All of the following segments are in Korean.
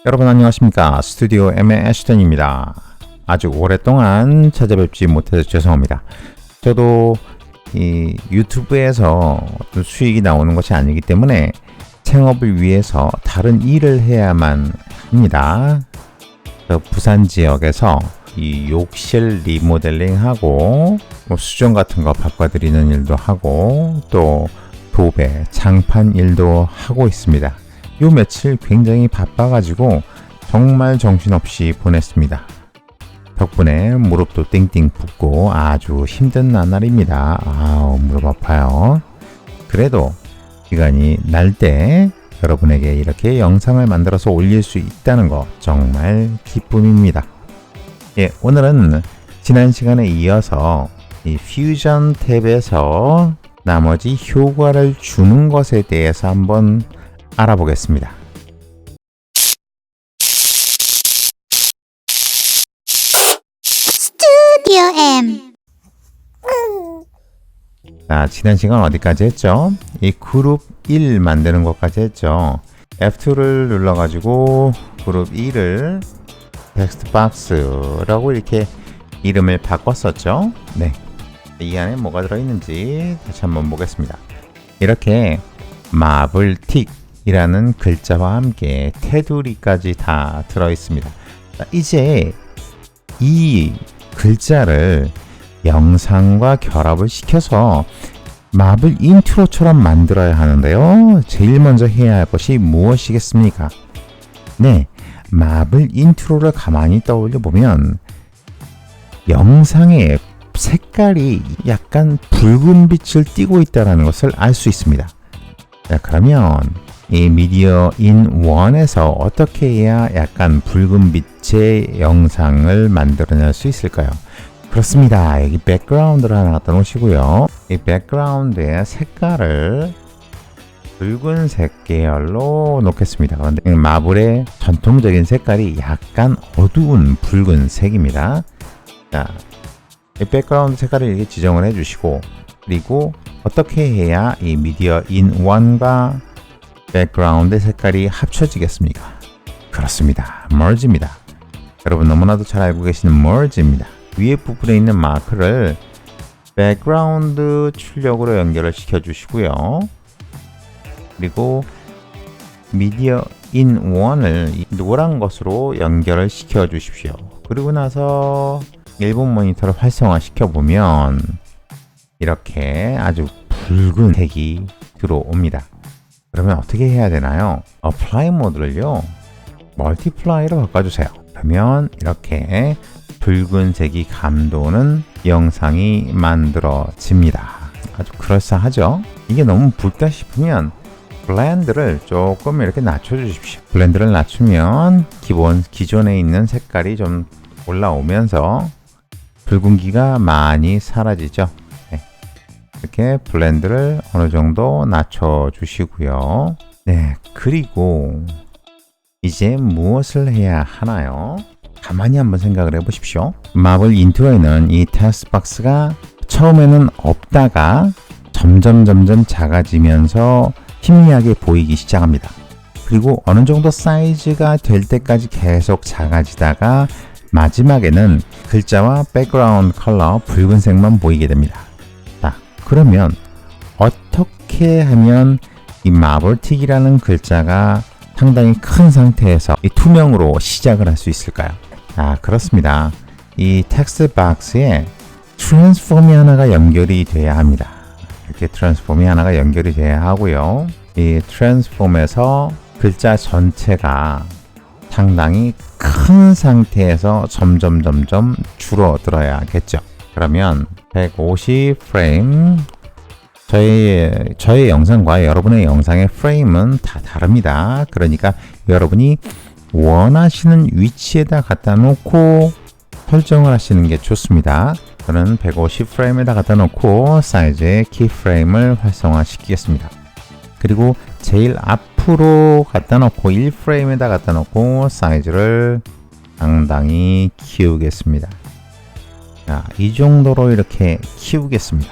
여러분 안녕하십니까? 스튜디오 M의 애슈턴입니다. 아주 오랫동안 찾아뵙지 못해서 죄송합니다. 저도 이 유튜브에서 어떤 수익이 나오는 것이 아니기 때문에 생업을 위해서 다른 일을 해야만 합니다. 부산 지역에서 이 욕실 리모델링하고 수전 같은 거 바꿔드리는 일도 하고 또 도배, 장판 일도 하고 있습니다. 요 며칠 굉장히 바빠가지고 정말 정신없이 보냈습니다. 덕분에 무릎도 띵띵 붓고 아주 힘든 나날입니다. 무릎 아파요. 그래도 시간이 날 때 여러분에게 이렇게 영상을 만들어서 올릴 수 있다는 거 정말 기쁨입니다. 오늘은 지난 시간에 이어서 이 퓨전 탭에서 나머지 효과를 주는 것에 대해서 한번 알아보겠습니다. 스튜디오 M. 자, 지난 시간 어디까지 했죠? 이 그룹 1 만드는 것까지 했죠. F2를 눌러가지고 그룹 1을 텍스트 박스라고 이렇게 이름을 바꿨었죠. 네, 이 안에 뭐가 들어있는지 다시 한번 보겠습니다. 이렇게 마블틱 이라는 글자와 함께 테두리까지 다 들어있습니다. 이제 이 글자를 영상과 결합을 시켜서 마블 인트로처럼 만들어야 하는데요. 제일 먼저 해야 할 것이 무엇이겠습니까? 네, 마블 인트로를 가만히 떠올려 보면 영상의 색깔이 약간 붉은 빛을 띠고 있다는 것을 알 수 있습니다. 자, 그러면 이 미디어 인 1에서 어떻게 해야 약간 붉은 빛의 영상을 만들어낼 수 있을까요? 그렇습니다. 여기 백그라운드를 하나 갖다 놓으시고요. 이 백그라운드의 색깔을 붉은색 계열로 놓겠습니다. 그런데 마블의 전통적인 색깔이 약간 어두운 붉은색입니다. 자, 이 백그라운드 색깔을 이렇게 지정을 해주시고, 그리고 어떻게 해야 이 미디어 인 1과 백그라운드 색깔이 합쳐지겠습니까? 그렇습니다. merge입니다. 여러분 너무나도 잘 알고 계시는 merge입니다. 위에 부분에 있는 마크를 백그라운드 출력으로 연결을 시켜 주시고요. 그리고 미디어 인 1을 노란 것으로 연결을 시켜 주십시오. 그리고 나서 일본 모니터를 활성화 시켜 보면 이렇게 아주 붉은 색이 들어옵니다. 그러면 어떻게 해야 되나요? Apply 모드를요, Multiply로 바꿔주세요. 그러면 이렇게 붉은색이 감도는 영상이 만들어집니다. 아주 그럴싸하죠? 이게 너무 붉다 싶으면 블렌드를 조금 이렇게 낮춰주십시오. 블렌드를 낮추면 기존에 있는 색깔이 좀 올라오면서 붉은기가 많이 사라지죠. 이렇게 블렌드를 어느 정도 낮춰 주시고요. 네, 그리고 이제 무엇을 해야 하나요? 가만히 한번 생각을 해 보십시오. 마블 인트로에는 이 텍스트 박스가 처음에는 없다가 점점 작아지면서 희미하게 보이기 시작합니다. 그리고 어느 정도 사이즈가 될 때까지 계속 작아지다가 마지막에는 글자와 백그라운드 컬러 붉은색만 보이게 됩니다. 그러면 어떻게 하면 이 마블틱이라는 글자가 상당히 큰 상태에서 이 투명으로 시작을 할 수 있을까요? 그렇습니다. 이 텍스트 박스에 트랜스폼이 하나가 연결이 돼야 합니다. 이렇게 트랜스폼이 하나가 연결이 돼야 하고요. 이 트랜스폼에서 글자 전체가 상당히 큰 상태에서 점점 줄어들어야겠죠. 그러면 150 프레임, 저의 영상과 여러분의 영상의 프레임은 다 다릅니다. 그러니까 여러분이 원하시는 위치에다 갖다 놓고 설정을 하시는 게 좋습니다. 저는 150 프레임에다 갖다 놓고 사이즈의 키프레임을 활성화 시키겠습니다. 그리고 제일 앞으로 갖다 놓고 1프레임에다 갖다 놓고 사이즈를 상당히 키우겠습니다. 자, 이 정도로 이렇게 키우겠습니다.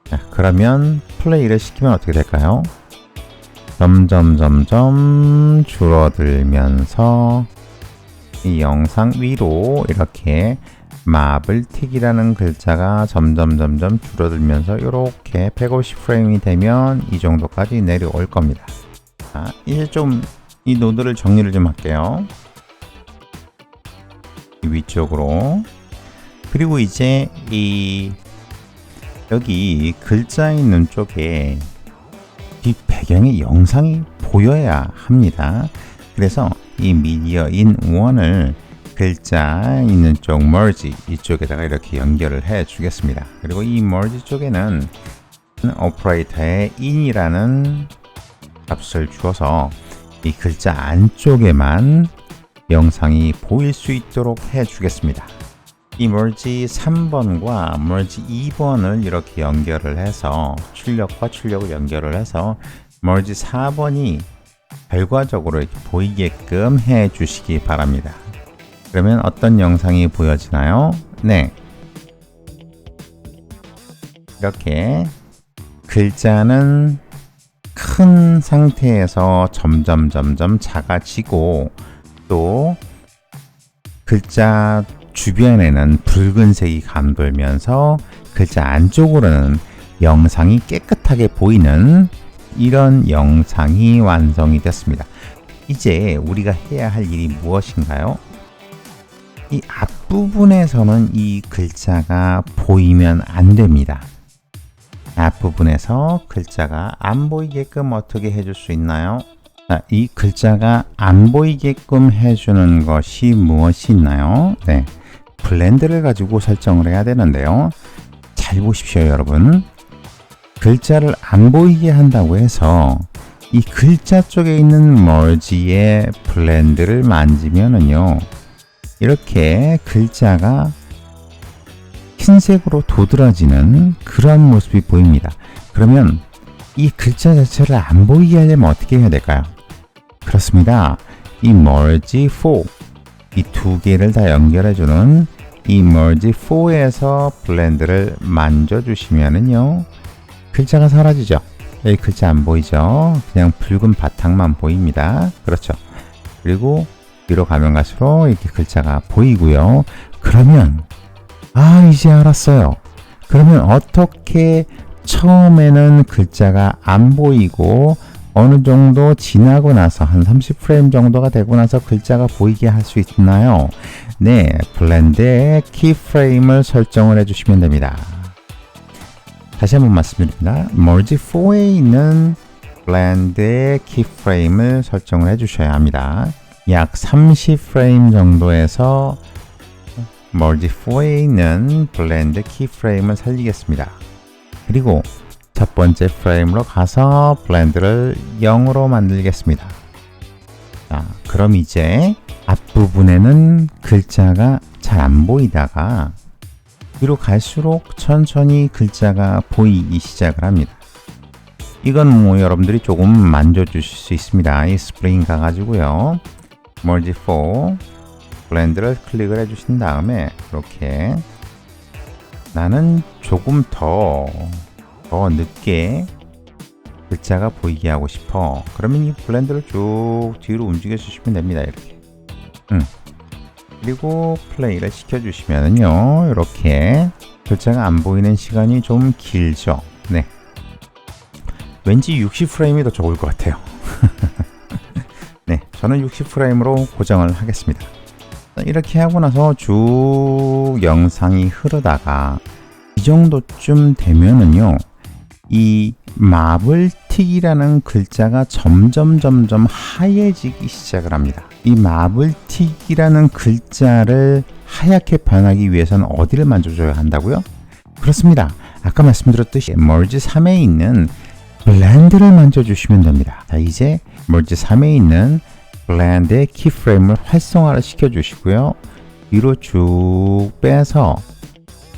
자, 그러면 플레이를 시키면 어떻게 될까요? 점점 줄어들면서 이 영상 위로 이렇게 마블틱이라는 글자가 점점 줄어들면서 이렇게 150프레임이 되면 이 정도까지 내려올 겁니다. 자, 이제 좀 이 노드를 정리를 좀 할게요. 이 위쪽으로. 그리고 이제 이 여기 글자 있는 쪽에 뒷 배경의 영상이 보여야 합니다. 그래서 이 미디어 인 원을 글자 있는 쪽 merge 이쪽에다가 이렇게 연결을 해 주겠습니다. 그리고 이 merge 쪽에는 오퍼레이터의 in이라는 값을 주어서 이 글자 안쪽에만 영상이 보일 수 있도록 해 주겠습니다. 이 merge 3번과 merge 2번을 이렇게 연결을 해서 출력과 출력을 연결을 해서 merge 4번이 결과적으로 이렇게 보이게끔 해 주시기 바랍니다. 그러면 어떤 영상이 보여지나요? 네. 이렇게 글자는 큰 상태에서 점점 작아지고 또 글자 주변에는 붉은색이 감돌면서 글자 안쪽으로는 영상이 깨끗하게 보이는 이런 영상이 완성이 됐습니다. 이제 우리가 해야 할 일이 무엇인가요? 이 앞부분에서는 이 글자가 보이면 안 됩니다. 앞부분에서 글자가 안 보이게끔 어떻게 해줄 수 있나요? 자, 이 글자가 안 보이게끔 해주는 것이 무엇이 있나요? 네, 블렌드를 가지고 설정을 해야 되는데요. 잘 보십시오, 여러분. 글자를 안 보이게 한다고 해서 이 글자 쪽에 있는 머지의 블렌드를 만지면은요, 이렇게 글자가 흰색으로 도드라지는 그런 모습이 보입니다. 그러면 이 글자 자체를 안 보이게 하려면 어떻게 해야 될까요? 그렇습니다. 이 merge 4, 이 두 개를 다 연결해주는 이 merge 4에서 블렌드를 만져주시면은요, 글자가 사라지죠. 여기 글자 안 보이죠? 그냥 붉은 바탕만 보입니다. 그렇죠. 그리고 위로 가면 갈수록 이렇게 글자가 보이고요. 그러면 이제 알았어요. 그러면 어떻게 처음에는 글자가 안 보이고 어느 정도 지나고 나서 한 30프레임 정도가 되고 나서 글자가 보이게 할 수 있나요? 네, 블렌드의 키프레임을 설정을 해주시면 됩니다. 다시 한번 말씀드립니다. merge 4에 있는 블렌드의 키프레임을 설정을 해주셔야 합니다. 약 30프레임 정도에서 merge 4에 있는 블렌드 키프레임을 살리겠습니다. 그리고 첫 번째 프레임으로 가서 블렌드를 0으로 만들겠습니다. 자, 그럼 이제 앞부분에는 글자가 잘 안 보이다가 뒤로 갈수록 천천히 글자가 보이기 시작을 합니다. 이건 뭐 여러분들이 조금 만져주실 수 있습니다. 이 스프링 가가지고요, merge 4 블렌드를 클릭을 해주신 다음에 이렇게 나는 조금 더 늦게 글자가 보이게 하고 싶어. 그러면 이 블렌드를 쭉 뒤로 움직여 주시면 됩니다. 이렇게. 그리고 플레이를 시켜주시면은요, 이렇게 글자가 안 보이는 시간이 좀 길죠. 네. 왠지 60프레임이 더 좋을 것 같아요. 네, 저는 60프레임으로 고정을 하겠습니다. 이렇게 하고 나서 쭉 영상이 흐르다가 이 정도쯤 되면은요, 이 마블틱이라는 글자가 점점 하얘지기 시작을 합니다. 이 마블틱이라는 글자를 하얗게 변하기 위해서는 어디를 만져줘야 한다고요? 그렇습니다. 아까 말씀드렸듯이 merge 3에 있는 블렌드를 만져주시면 됩니다. 자, 이제 merge 3에 있는 블렌드의 키프레임을 활성화를 시켜주시고요. 위로 쭉 빼서,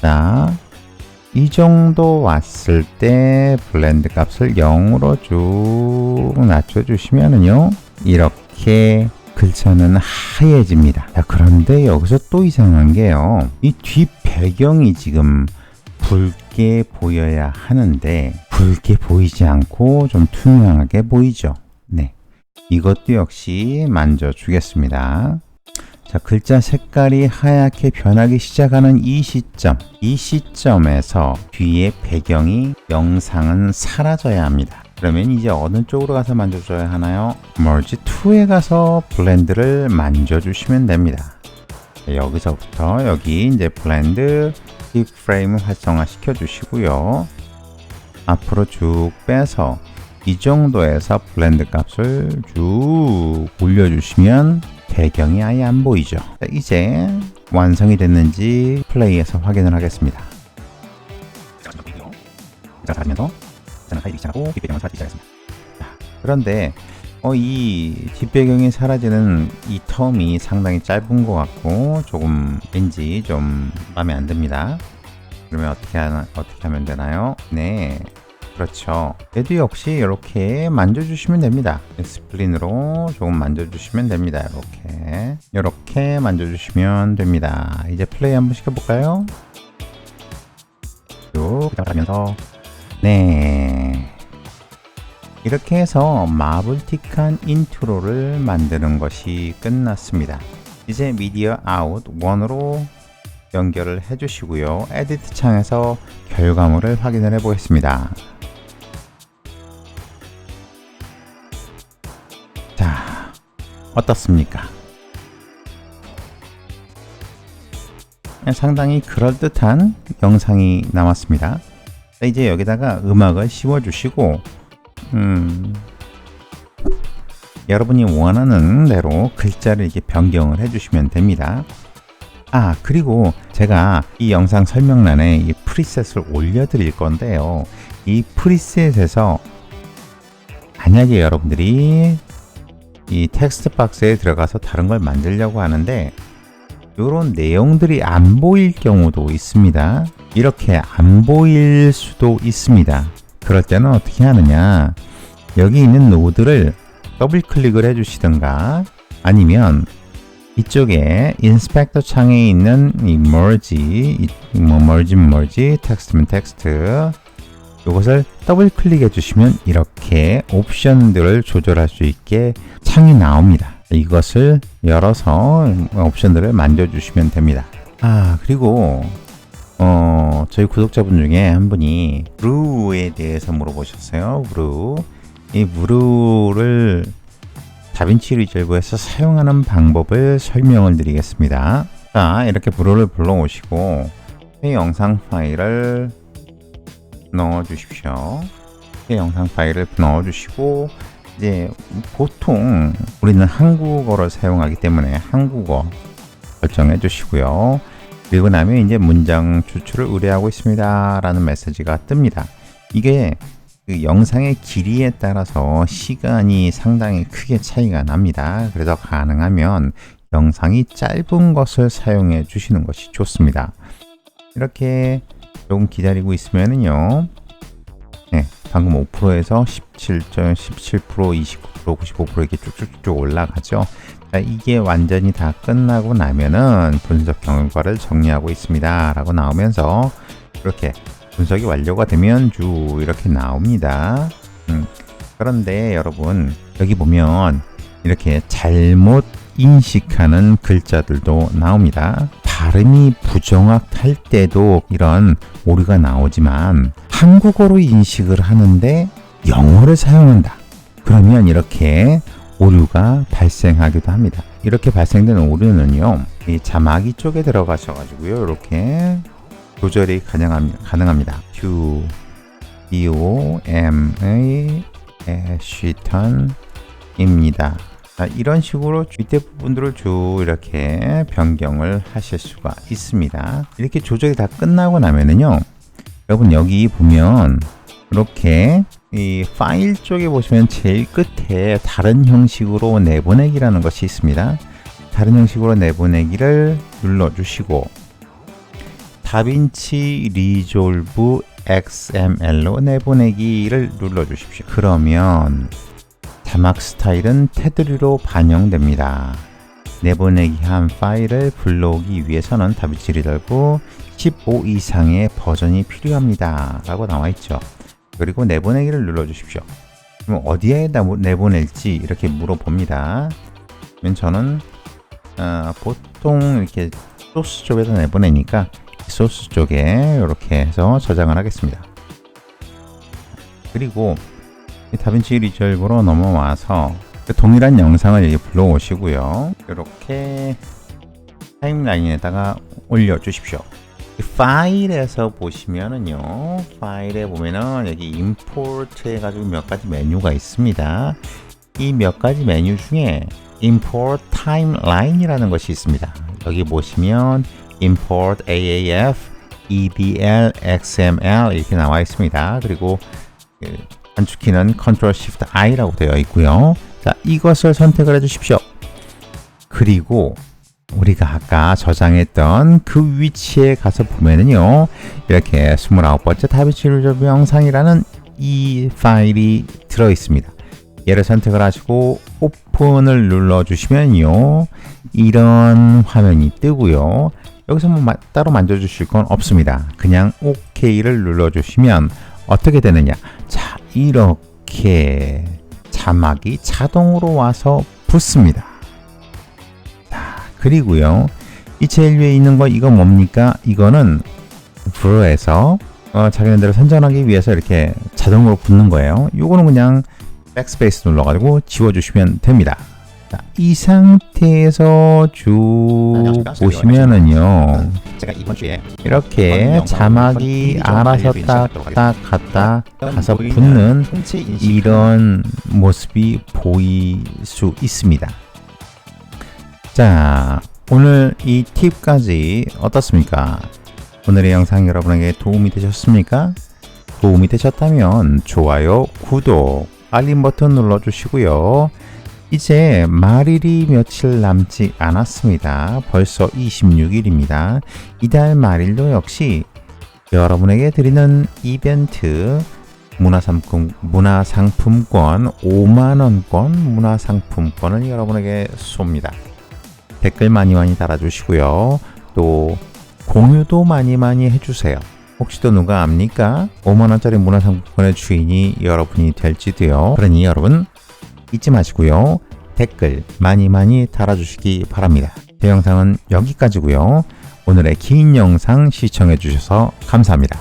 자, 이 정도 왔을 때 블렌드 값을 0으로 쭉 낮춰주시면은요, 이렇게 글자는 하얘집니다. 자, 그런데 여기서 또 이상한 게요, 이 뒷 배경이 지금 붉게 보여야 하는데 붉게 보이지 않고 좀 투명하게 보이죠. 이것도 역시 만져주겠습니다. 자, 글자 색깔이 하얗게 변하기 시작하는 이 시점에서 뒤에 배경이 영상은 사라져야 합니다. 그러면 이제 어느 쪽으로 가서 만져줘야 하나요? Merge 2에 가서 블렌드를 만져주시면 됩니다. 여기서부터 여기 이제 블렌드 킥프레임을 활성화 시켜 주시고요. 앞으로 쭉 빼서 이 정도에서 블렌드 값을 쭉 올려주시면 배경이 아예 안 보이죠. 자, 이제 완성이 됐는지 플레이에서 확인을 하겠습니다. 그런데 이 뒷배경이 사라지는 이 텀이 상당히 짧은 것 같고 조금 왠지 좀 마음에 안 듭니다. 그러면 어떻게 하면 되나요? 네, 그렇죠. 얘도 역시 이렇게 만져주시면 됩니다. 스플린으로 조금 만져주시면 됩니다. 이렇게 만져주시면 됩니다. 이제 플레이 한번 시켜볼까요? 쭉 하면서 네, 이렇게 해서 마블틱한 인트로를 만드는 것이 끝났습니다. 이제 미디어 아웃 1으로 연결을 해주시고요. 에디트 창에서 결과물을 확인을 해보겠습니다. 자, 어떻습니까? 상당히 그럴듯한 영상이 남았습니다. 이제 여기다가 음악을 씌워주시고 여러분이 원하는 대로 글자를 이렇게 변경을 해주시면 됩니다. 그리고 제가 이 영상 설명란에 이 프리셋을 올려드릴 건데요. 이 프리셋에서 만약에 여러분들이 이 텍스트 박스에 들어가서 다른 걸 만들려고 하는데 이런 내용들이 안 보일 경우도 있습니다. 이렇게 안 보일 수도 있습니다. 그럴 때는 어떻게 하느냐, 여기 있는 노드를 더블 클릭을 해주시든가 아니면 이쪽에 인스펙터 창에 있는 이 merge 텍스트면 텍스트, 이것을 더블 클릭해 주시면 이렇게 옵션들을 조절할 수 있게 창이 나옵니다. 이것을 열어서 옵션들을 만져주시면 됩니다. 그리고 저희 구독자분 중에 한 분이 브루에 대해서 물어보셨어요. 이 브루를 다빈치 리졸브에서 사용하는 방법을 설명을 드리겠습니다. 자, 이렇게 브루를 불러오시고 새 영상 파일을 넣어 주십시오. 새 영상 파일을 넣어 주시고 이제 보통 우리는 한국어를 사용하기 때문에 한국어 설정해 주시고요. 그리고 나면 이제 문장 추출을 의뢰하고 있습니다 라는 메시지가 뜹니다. 이게 그 영상의 길이에 따라서 시간이 상당히 크게 차이가 납니다. 그래서 가능하면 영상이 짧은 것을 사용해 주시는 것이 좋습니다. 이렇게 조금 기다리고 있으면은요, 네, 방금 5%에서 17%, 29%, 95% 이렇게 쭉쭉쭉 올라가죠. 자, 이게 완전히 다 끝나고 나면은 분석 결과를 정리하고 있습니다 라고 나오면서 이렇게 분석이 완료가 되면 쭉 이렇게 나옵니다. 그런데 여러분, 여기 보면 이렇게 잘못 인식하는 글자들도 나옵니다. 발음이 부정확할 때도 이런 오류가 나오지만 한국어로 인식을 하는데 영어를 사용한다. 그러면 이렇게 오류가 발생하기도 합니다. 이렇게 발생되는 오류는요, 이 자막이 쪽에 들어가셔가지고요, 이렇게 조절이 가능합니다. QDOM의 쉬턴입니다. 이런 식으로 밑에 부분들을 쭉 이렇게 변경을 하실 수가 있습니다. 이렇게 조절이 다 끝나고 나면은요, 여러분 여기 보면 이렇게 이 파일 쪽에 보시면 제일 끝에 다른 형식으로 내보내기라는 것이 있습니다. 다른 형식으로 내보내기를 눌러주시고 다빈치 리졸브 XML로 내보내기를 눌러주십시오. 그러면 자막 스타일은 테두리로 반영됩니다. 내보내기 한 파일을 불러오기 위해서는 다빈치 리졸브 15 이상의 버전이 필요합니다 라고 나와 있죠. 그리고 내보내기를 눌러주십시오. 그럼 어디에다 내보낼지 이렇게 물어봅니다. 그러면 저는 보통 이렇게 소스 쪽에다 내보내니까 소스 쪽에 이렇게 해서 저장을 하겠습니다. 그리고 다빈치 리졸브로 넘어와서 그 동일한 영상을 여기 불러오시고요. 이렇게 타임라인에다가 올려주십시오. 파일에서 보시면은요, 파일에 보면은 여기 import 해가지고 몇 가지 메뉴가 있습니다. 이 몇 가지 메뉴 중에 import timeline이라는 것이 있습니다. 여기 보시면 import AAF, EDL, XML 이렇게 나와 있습니다. 그리고 단축키는 Ctrl Shift I라고 되어 있고요. 자, 이것을 선택을 해 주십시오. 그리고 우리가 아까 저장했던 그 위치에 가서 보면은요, 이렇게 29번째 다빈치 리졸브 영상이라는 이 파일이 들어 있습니다. 얘를 선택을 하시고 오픈을 눌러 주시면요, 이런 화면이 뜨고요. 여기서 뭐 따로 만져 주실 건 없습니다. 그냥 OK를 눌러 주시면 어떻게 되느냐, 자, 이렇게 자막이 자동으로 와서 붙습니다. 그리고요, 이 제일 위에 있는 거 이거 뭡니까? 이거는 브로에서 자기네들을 선전하기 위해서 이렇게 자동으로 붙는 거예요. 요거는 그냥 백스페이스 눌러가지고 지워주시면 됩니다. 자, 이 상태에서 쭉 보시면은요, 제가 이번 주에 이렇게 자막이 알아서 딱딱 갔다 가서 붙는 이런 모습이 보일 수 있습니다. 자, 오늘 이 팁까지 어떻습니까? 오늘의 영상 여러분에게 도움이 되셨습니까? 도움이 되셨다면 좋아요, 구독, 알림 버튼 눌러주시고요. 이제 말일이 며칠 남지 않았습니다. 벌써 26일입니다. 이달 말일도 역시 여러분에게 드리는 이벤트 문화상품권 5만원권 문화상품권을 여러분에게 쏩니다. 댓글 많이 달아주시고요. 또 공유도 많이 해주세요. 혹시 또 누가 압니까? 5만원짜리 문화상품권의 주인이 여러분이 될지도요. 그러니 여러분 잊지 마시고요. 댓글 많이 달아주시기 바랍니다. 제 영상은 여기까지고요. 오늘의 긴 영상 시청해 주셔서 감사합니다.